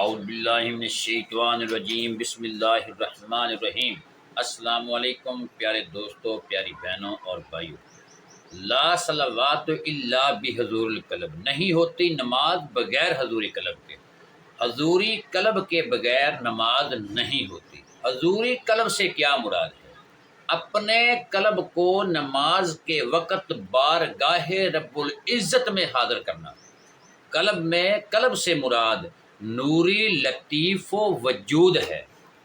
اعوذ باللہ من الشیطان الرجیم، بسم اللہ الرحمن الرحیم۔ السلام علیکم پیارے دوستوں، پیاری بہنوں اور بھائیوں۔ لا صلوات الا بحضور القلب، نہیں ہوتی نماز بغیر حضور قلب کے۔ حضوری قلب کے بغیر نماز نہیں ہوتی۔ حضوری قلب سے کیا مراد ہے؟ اپنے قلب کو نماز کے وقت بارگاہ رب العزت میں حاضر کرنا۔ قلب سے مراد نوری لطیف و وجود ہے،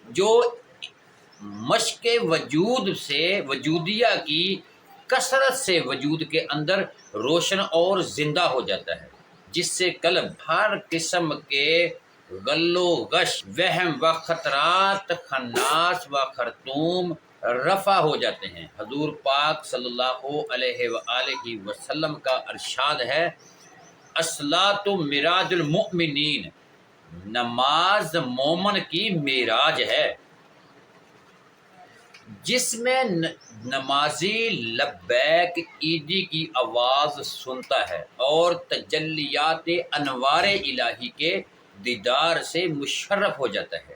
جو مشق وجود سے وجودیہ کی کثرت سے وجود کے اندر روشن اور زندہ ہو جاتا ہے، جس سے قلب ہر قسم کے غل و غش، وہم و خطرات، خناس و خرطوم رفع ہو جاتے ہیں۔ حضور پاک صلی اللہ علیہ وآلہ وسلم کا ارشاد ہے، الصلاۃ معراج المؤمنین، نماز مومن کی معراج ہے، جس میں نمازی لبیک عیدی کی آواز سنتا ہے اور تجلیات انوار الہی کے دیدار سے مشرف ہو جاتا ہے۔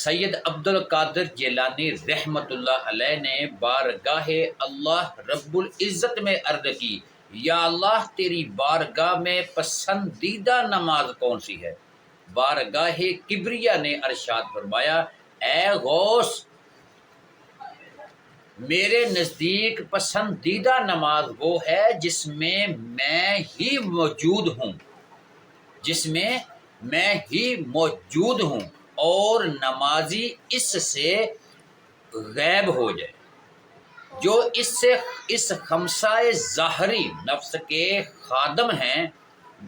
سید عبد القادر جیلانی رحمۃ اللہ علیہ نے بارگاہ اللہ رب العزت میں عرض کی، یا اللہ تیری بارگاہ میں پسندیدہ نماز کون سی ہے؟ بارگاہ کبریا نے ارشاد فرمایا، اے غوث، میرے نزدیک پسندیدہ نماز وہ ہے جس میں میں ہی موجود ہوں اور نمازی اس سے غائب ہو جائے، جو اس خمسہ ظاہری نفس کے خادم ہیں،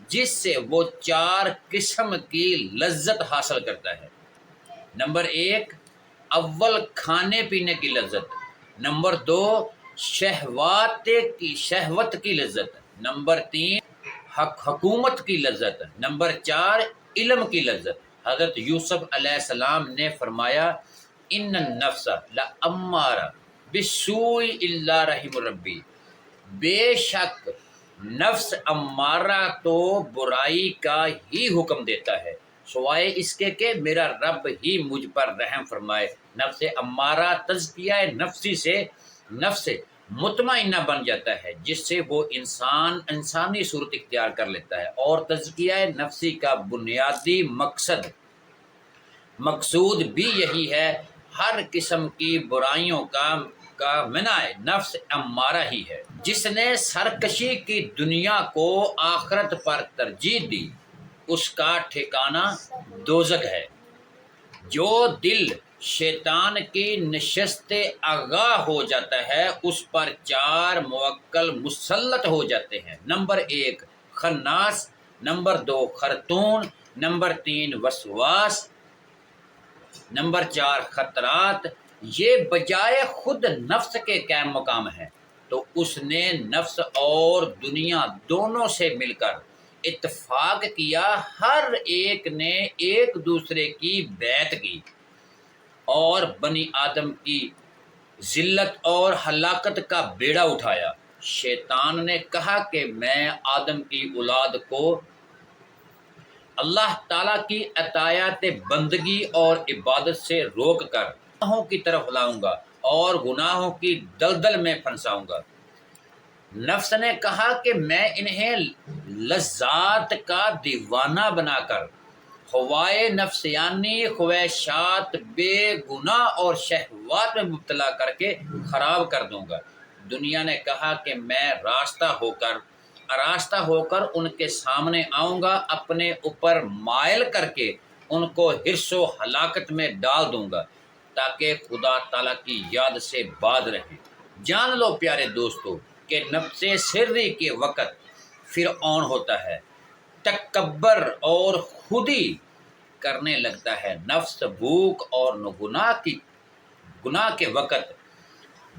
جس سے وہ 4 قسم کی لذت حاصل کرتا ہے۔ نمبر 1، اول کھانے پینے کی لذت۔ نمبر 2، شہوت کی لذت۔ نمبر 3، حکومت کی لذت۔ نمبر 4، علم کی لذت۔ حضرت یوسف علیہ السلام نے فرمایا، ان النفس لامارہ بالسوء الا رحم ربی، بے شک نفس امارہ تو برائی کا ہی حکم دیتا ہے، سوائے اس کے کہ میرا رب ہی مجھ پر رحم فرمائے۔ نفس امارہ تزکیہ نفسی سے نفس مطمئنہ بن جاتا ہے، جس سے وہ انسانی صورت اختیار کر لیتا ہے، اور تزکیہ نفسی کا بنیادی مقصود بھی یہی ہے۔ ہر قسم کی برائیوں کا منع نفس امارہ ہی ہے۔ جس نے سرکشی کی دنیا کو آخرت پر ترجیح دی، اس کا ٹھکانہ دوزخ ہے۔ جو دل شیطان کی نشست آگاہ ہو جاتا ہے، اس پر 4 موکل مسلط ہو جاتے ہیں۔ نمبر 1، خناس۔ نمبر 2، خرطوم۔ نمبر 3، وسواس۔ نمبر 4، خطرات۔ یہ بجائے خود نفس کے قائم مقام ہے، تو اس نے نفس اور دنیا دونوں سے مل کر اتفاق کیا، ہر ایک نے ایک دوسرے کی بیعت کی اور بنی آدم کی ذلت اور ہلاکت کا بیڑا اٹھایا۔ شیطان نے کہا کہ میں آدم کی اولاد کو اللہ تعالیٰ کی اطاعت بندگی اور عبادت سے روک کر گناہوں کی طرف لاؤں گا اور گناہوں کی دلدل میں پھنساؤں گا۔ نفس نے کہا کہ میں انہیں لذات کا دیوانہ بنا کر ہوائے نفسیانی خواہشات، بے گناہ اور شہوات میں مبتلا کر کے خراب کر دوں گا۔ دنیا نے کہا کہ میں آراستہ ہو کر ان کے سامنے آؤں گا، اپنے اوپر مائل کر کے ان کو حرص و ہلاکت میں ڈال دوں گا، تاکہ خدا تعالیٰ کی یاد سے باز رہیں۔ جان لو پیارے دوستو کہ نفس سری کے وقت فرعون ہوتا ہے، تکبر اور خودی کرنے لگتا ہے۔ نفس بھوک اور گناہ کے وقت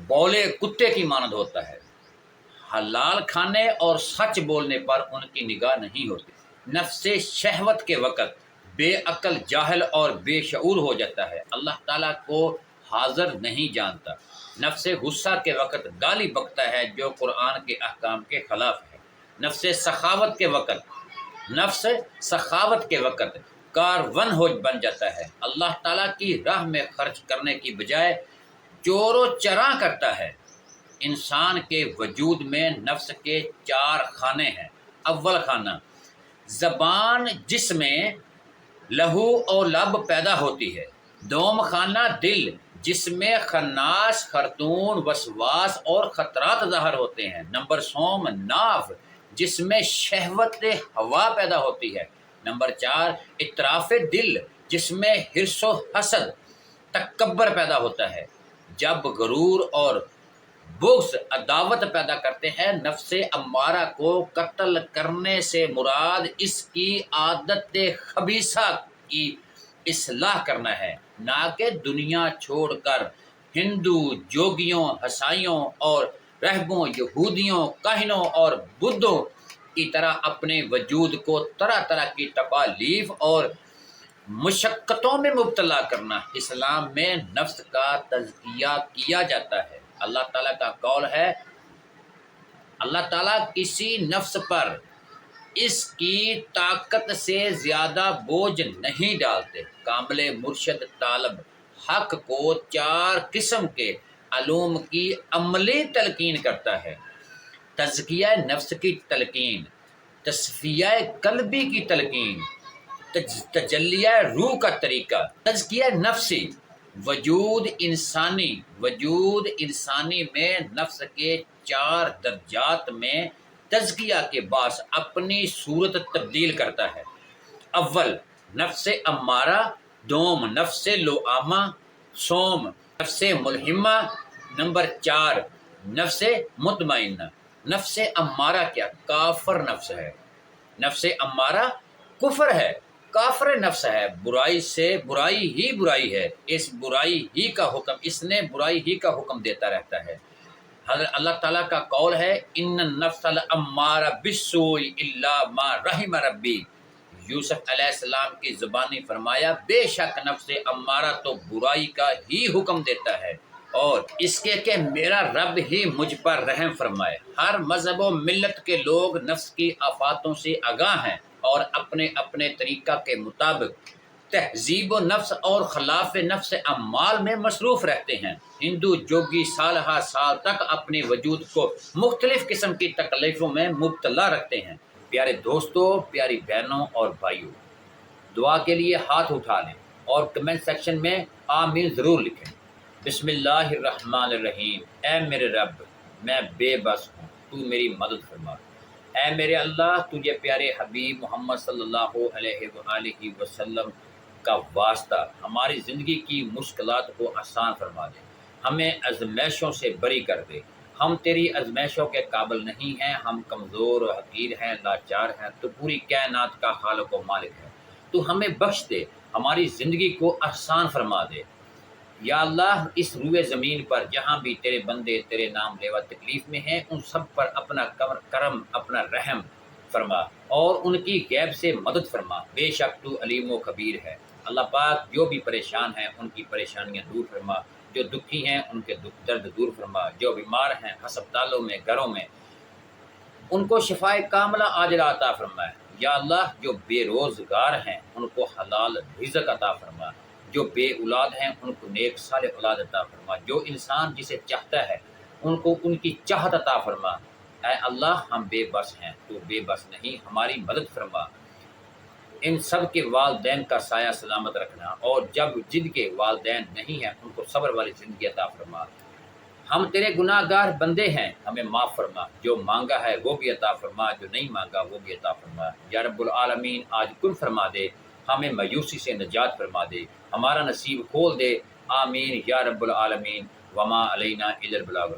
بولے کتے کی مانند ہوتا ہے۔ حلال کھانے اور سچ بولنے پر ان کی نگاہ نہیں ہوتی۔ نفس شہوت کے وقت بے عقل، جاہل اور بے شعور ہو جاتا ہے، اللہ تعالیٰ کو حاضر نہیں جانتا۔ نفس غصہ کے وقت گالی بکتا ہے، جو قرآن کے احکام کے خلاف ہے۔ نفس سخاوت کے وقت کارون ہو بن جاتا ہے۔ اللہ تعالیٰ کی راہ میں خرچ کرنے کی بجائے چور و چراں کرتا ہے۔ انسان کے وجود میں نفس کے 4 خانے ہیں۔ اول خانہ زبان، جس میں لہو اور لب پیدا ہوتی ہے۔ دوم خانہ دل، جس میں خناس، خرطون، وسواس اور خطرات ظاہر ہوتے ہیں۔ نمبر سوم ناف، جس میں شہوت ہوا پیدا ہوتی ہے۔ نمبر 4 اطراف دل، جس میں حرص و حسد، تکبر پیدا ہوتا ہے۔ جب غرور اور بغض عداوت پیدا کرتے ہیں، نفس امارہ کو قتل کرنے سے مراد اس کی عادت خبیثہ کی اصلاح کرنا ہے، نہ کہ دنیا چھوڑ کر ہندو، جوگیوں، عیسائیوں اور راہبوں، یہودیوں، کاہنوں اور بدھوں کی طرح اپنے وجود کو طرح طرح کی تکالیف اور مشقتوں میں مبتلا کرنا۔ اسلام میں نفس کا تزکیہ کیا جاتا ہے۔ اللہ تعالیٰ کا قول ہے، اللہ تعالیٰ کسی نفس پر اس کی طاقت سے زیادہ بوجھ نہیں ڈالتے۔ کامل مرشد طالب حق کو 4 قسم کے علوم کی عملی تلقین کرتا ہے: تزکیہ نفس کی تلقین، تصفیہ قلبی کی تلقین، تجلیہ روح کا طریقہ۔ تزکیہ نفسی، وجود انسانی میں نفس کے 4 درجات میں تزکیہ کے باعث اپنی صورت تبدیل کرتا ہے۔ اول نفس امارہ، دوم نفس لوامہ، سوم نفس ملہمہ، نمبر 4 نفس مطمئنہ۔ نفس امارہ کیا؟ کافر نفس ہے۔ نفس امارہ کفر ہے، کافر نفس ہے، برائی سے برائی ہی برائی ہے، اس نے برائی ہی کا حکم دیتا رہتا ہے۔ حضرت اللہ تعالیٰ کا قول ہے، ان النفس لامارہ بالسوء الا ما رحم ربی۔ یوسف علیہ السلام کی زبانی فرمایا، بے شک نفس امارہ تو برائی کا ہی حکم دیتا ہے، اور اس کے کہ میرا رب ہی مجھ پر رحم فرمائے۔ ہر مذہب و ملت کے لوگ نفس کی آفاتوں سے آگاہ ہیں اور اپنے اپنے طریقہ کے مطابق تہذیب و نفس اور خلاف نفس اعمال میں مصروف رہتے ہیں۔ ہندو جوگی سالہ سال تک اپنے وجود کو مختلف قسم کی تکلیفوں میں مبتلا رکھتے ہیں۔ پیارے دوستوں، پیاری بہنوں اور بھائیوں، دعا کے لیے ہاتھ اٹھا لیں اور کمنٹ سیکشن میں آمین ضرور لکھیں۔ بسم اللہ الرحمن الرحیم۔ اے میرے رب، میں بے بس ہوں، تو میری مدد فرما۔ اے میرے اللہ، تجھے پیارے حبیب محمد صلی اللہ علیہ وآلہ وسلم کا واسطہ ہماری زندگی کی مشکلات کو آسان فرما دے، ہمیں آزمائشوں سے بری کر دے۔ ہم تیری آزمائشوں کے قابل نہیں ہیں، ہم کمزور و حقیر ہیں، لاچار ہیں، تو پوری کائنات کا خالق و مالک ہے۔ تو ہمیں بخش دے، ہماری زندگی کو آسان فرما دے۔ یا اللہ، اس روئے زمین پر جہاں بھی تیرے بندے تیرے نام لیوا تکلیف میں ہیں، ان سب پر اپنا کرم، اپنا رحم فرما اور ان کی غیب سے مدد فرما۔ بے شک تو علیم و خبیر ہے۔ اللہ پاک، جو بھی پریشان ہیں ان کی پریشانیاں دور فرما، جو دکھی ہیں ان کے دکھ درد دور فرما، جو بیمار ہیں ہسپتالوں میں، گھروں میں، ان کو شفائے کاملہ عاجلہ عطا فرمائے۔ یا اللہ، جو بے روزگار ہیں ان کو حلال رزق عطا فرما، جو بے اولاد ہیں ان کو نیک صالح اولاد عطا فرما، جو انسان جسے چاہتا ہے ان کو ان کی چاہت عطا فرما۔ اے اللہ، ہم بے بس ہیں، تو بے بس نہیں، ہماری مدد فرما۔ ان سب کے والدین کا سایہ سلامت رکھنا، اور جن کے والدین نہیں ہیں ان کو صبر والی زندگی عطا فرما۔ ہم تیرے گناہ گار بندے ہیں، ہمیں معاف فرما، جو مانگا ہے وہ بھی عطا فرما، جو نہیں مانگا وہ بھی عطا فرما۔ یا رب العالمین، آج کن فرما دے، ہمیں مایوسی سے نجات فرما دے، ہمارا نصیب کھول دے۔ آمین یا رب العالمین۔ وما علینا الا البلاغ۔